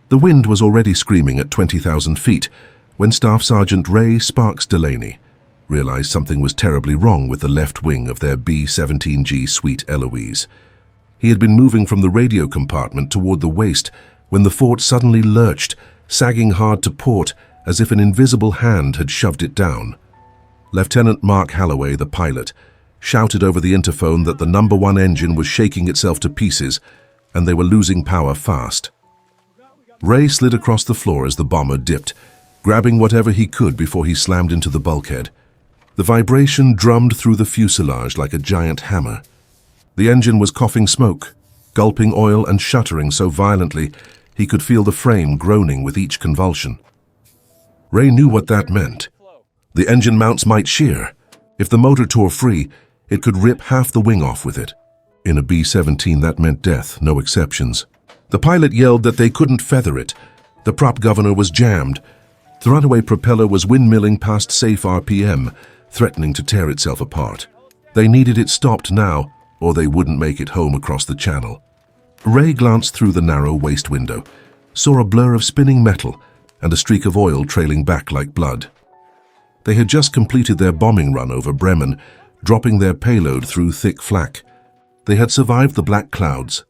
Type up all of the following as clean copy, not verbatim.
The wind was already screaming at 20,000 feet when Staff Sergeant Ray Sparks Delaney realized something was terribly wrong with the left wing of their B-17G Sweet Eloise. He had been moving from the radio compartment toward the waist when the fort suddenly lurched, sagging hard to port as if an invisible hand had shoved it down. Lieutenant Mark Halloway, the pilot, shouted over the interphone that the number 1 engine was shaking itself to pieces and they were losing power fast. Ray slid across the floor as the bomber dipped, grabbing whatever he could before he slammed into the bulkhead. The vibration drummed through the fuselage like a giant hammer. The engine was coughing smoke, gulping oil and shuddering so violently he could feel the frame groaning with each convulsion. Ray knew what that meant. The engine mounts might shear. If the motor tore free, it could rip half the wing off with it. In a B-17, that meant death, no exceptions. The pilot yelled that they couldn't feather it. The prop governor was jammed. The runaway propeller was windmilling past safe RPM, threatening to tear itself apart. They needed it stopped now, or they wouldn't make it home across the channel. Ray glanced through the narrow waist window, saw a blur of spinning metal and a streak of oil trailing back like blood. They had just completed their bombing run over Bremen, dropping their payload through thick flak. They had survived the black clouds,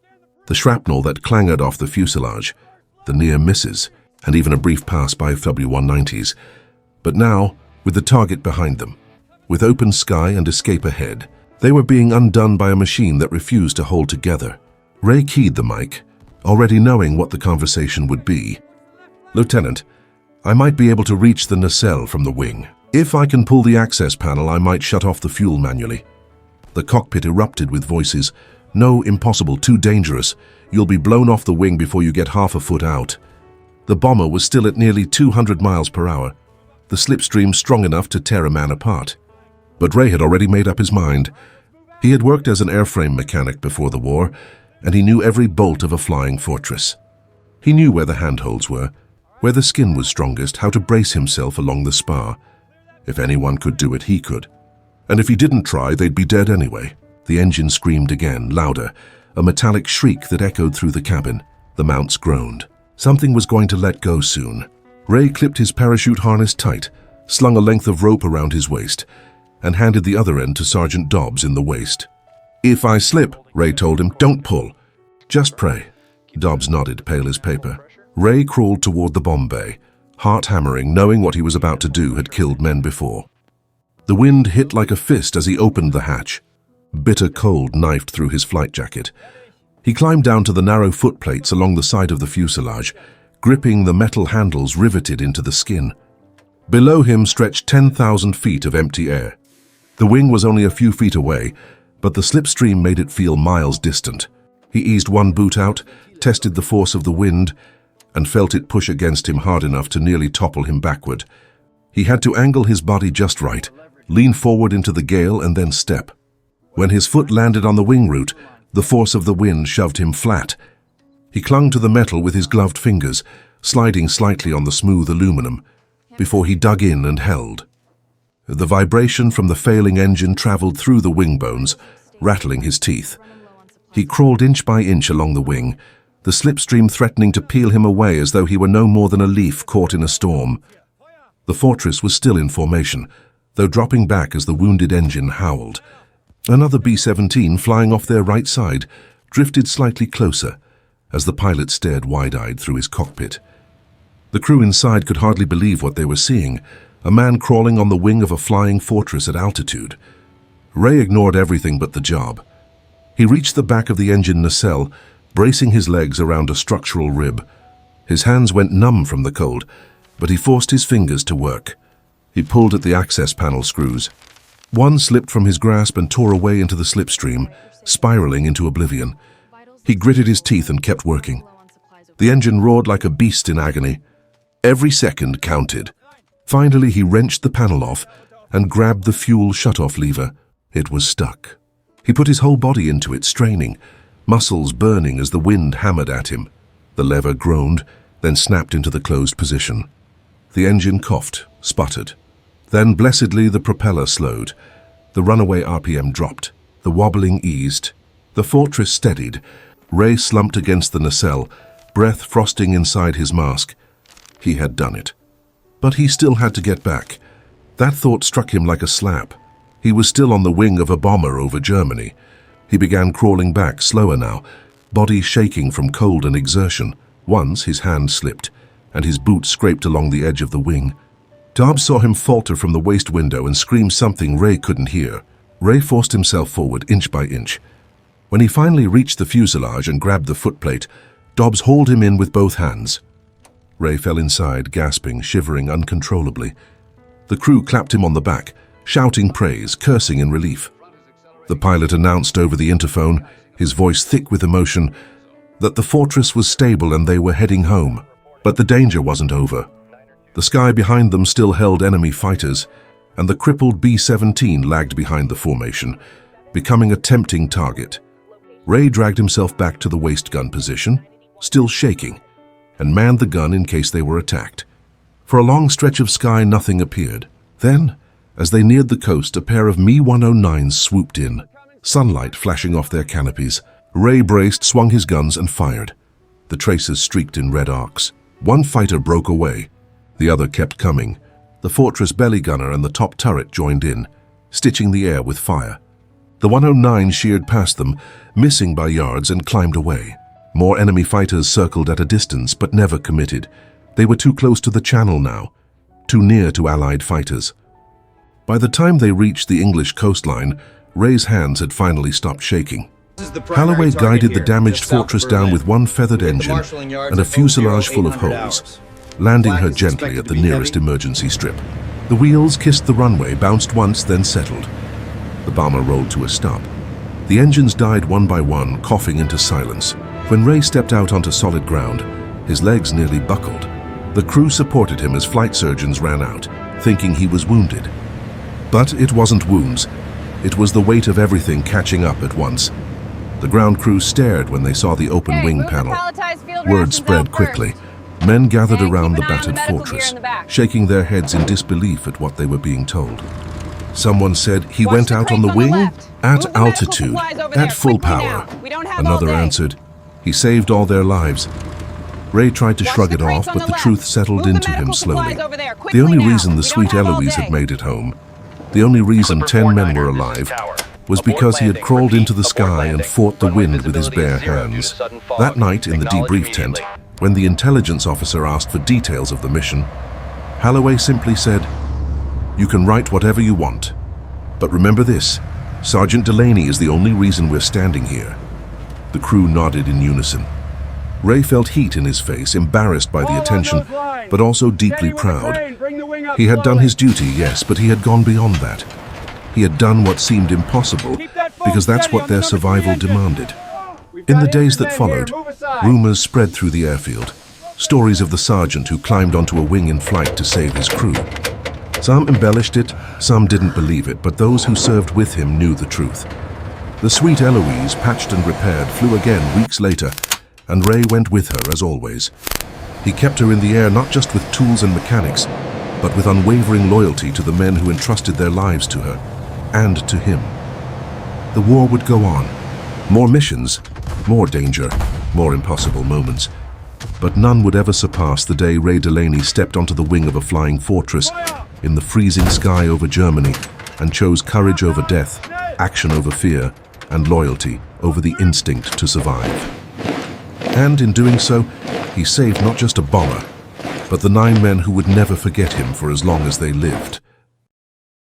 the shrapnel that clanged off the fuselage, the near misses, and even a brief pass by W190s. But now, with the target behind them, with open sky and escape ahead, they were being undone by a machine that refused to hold together. Ray keyed the mic, already knowing what the conversation would be. "Lieutenant, I might be able to reach the nacelle from the wing. If I can pull the access panel, I might shut off the fuel manually." The cockpit erupted with voices. "No, impossible, too dangerous. You'll be blown off the wing before you get half a foot out." The bomber was still at nearly 200 miles per hour, the slipstream strong enough to tear a man apart. But Ray had already made up his mind. He had worked as an airframe mechanic before the war, and he knew every bolt of a flying fortress. He knew where the handholds were, where the skin was strongest, how to brace himself along the spar. If anyone could do it, he could. And if he didn't try, they'd be dead anyway. The engine screamed again, louder, a metallic shriek that echoed through the cabin. The mounts groaned. Something was going to let go soon. Ray clipped his parachute harness tight, slung a length of rope around his waist, and handed the other end to Sergeant Dobbs in the waist. "If I slip," Ray told him, "don't pull. Just pray." Dobbs nodded, pale as paper. Ray crawled toward the bomb bay, heart hammering, knowing what he was about to do had killed men before. The wind hit like a fist as he opened the hatch. Bitter cold knifed through his flight jacket. He climbed down to the narrow footplates along the side of the fuselage, gripping the metal handles riveted into the skin. Below him stretched 10,000 feet of empty air. The wing was only a few feet away, but the slipstream made it feel miles distant. He eased one boot out, tested the force of the wind, and felt it push against him hard enough to nearly topple him backward. He had to angle his body just right, lean forward into the gale, and then step. When his foot landed on the wing root, the force of the wind shoved him flat. He clung to the metal with his gloved fingers, sliding slightly on the smooth aluminum, before he dug in and held. The vibration from the failing engine traveled through the wing bones, rattling his teeth. He crawled inch by inch along the wing, the slipstream threatening to peel him away as though he were no more than a leaf caught in a storm. The fortress was still in formation, though dropping back as the wounded engine howled. Another B-17, flying off their right side, drifted slightly closer as the pilot stared wide-eyed through his cockpit. The crew inside could hardly believe what they were seeing, a man crawling on the wing of a flying fortress at altitude. Ray ignored everything but the job. He reached the back of the engine nacelle, bracing his legs around a structural rib. His hands went numb from the cold, but he forced his fingers to work. He pulled at the access panel screws. One slipped from his grasp and tore away into the slipstream, spiraling into oblivion. He gritted his teeth and kept working. The engine roared like a beast in agony. Every second counted. Finally, he wrenched the panel off and grabbed the fuel shutoff lever. It was stuck. He put his whole body into it, straining, muscles burning as the wind hammered at him. The lever groaned, then snapped into the closed position. The engine coughed, sputtered. Then, blessedly, the propeller slowed. The runaway RPM dropped. The wobbling eased. The fortress steadied. Ray slumped against the nacelle, breath frosting inside his mask. He had done it. But he still had to get back. That thought struck him like a slap. He was still on the wing of a bomber over Germany. He began crawling back, slower now, body shaking from cold and exertion. Once his hand slipped, and his boot scraped along the edge of the wing. Dobbs saw him falter from the waist window and scream something Ray couldn't hear. Ray forced himself forward, inch by inch. When he finally reached the fuselage and grabbed the footplate, Dobbs hauled him in with both hands. Ray fell inside, gasping, shivering uncontrollably. The crew clapped him on the back, shouting praise, cursing in relief. The pilot announced over the interphone, his voice thick with emotion, that the fortress was stable and they were heading home. But the danger wasn't over. The sky behind them still held enemy fighters, and the crippled B-17 lagged behind the formation, becoming a tempting target. Ray dragged himself back to the waist gun position, still shaking, and manned the gun in case they were attacked. For a long stretch of sky, nothing appeared. Then, as they neared the coast, a pair of Me-109s swooped in, sunlight flashing off their canopies. Ray braced, swung his guns, and fired. The tracers streaked in red arcs. One fighter broke away. The other kept coming. The fortress belly gunner and the top turret joined in, stitching the air with fire. The 109 sheared past them, missing by yards, and climbed away. More enemy fighters circled at a distance, but never committed. They were too close to the channel now, too near to Allied fighters. By the time they reached the English coastline, Ray's hands had finally stopped shaking. Holloway guided the damaged fortress down with one feathered engine and a fuselage full of holes, landing her gently at the nearest emergency strip. The wheels kissed the runway, bounced once, then settled. The bomber rolled to a stop. The engines died one by one, coughing into silence. When Ray stepped out onto solid ground, his legs nearly buckled. The crew supported him as flight surgeons ran out, thinking he was wounded. But it wasn't wounds. It was the weight of everything catching up at once. The ground crew stared when they saw the open wing panel. Word spread quickly. Men gathered around the battered fortress, shaking their heads in disbelief at what they were being told. Someone said, "He went out on the wing? At altitude, at full power." Another answered, "He saved all their lives." Ray tried to shrug it off, but the truth settled into him slowly. The only reason the sweet Eloise had made it home, the only reason 10 men were alive, was because he had crawled into the sky and fought the wind with his bare hands. That night in the debrief tent, when the intelligence officer asked for details of the mission, Holloway simply said, "You can write whatever you want. But remember this, Sergeant Delaney is the only reason we're standing here." The crew nodded in unison. Ray felt heat in his face, embarrassed by the attention, but also deeply proud. He had done his duty, yes, but he had gone beyond that. He had done what seemed impossible, because that's what their survival demanded. In the days that followed, rumors spread through the airfield. Stories of the sergeant who climbed onto a wing in flight to save his crew. Some embellished it, some didn't believe it, but those who served with him knew the truth. The sweet Eloise, patched and repaired, flew again weeks later, and Ray went with her as always. He kept her in the air not just with tools and mechanics, but with unwavering loyalty to the men who entrusted their lives to her, and to him. The war would go on. More missions, more danger, more impossible moments. But none would ever surpass the day Ray Delaney stepped onto the wing of a flying fortress in the freezing sky over Germany and chose courage over death, action over fear, and loyalty over the instinct to survive. And in doing so, he saved not just a bomber, but the 9 men who would never forget him for as long as they lived.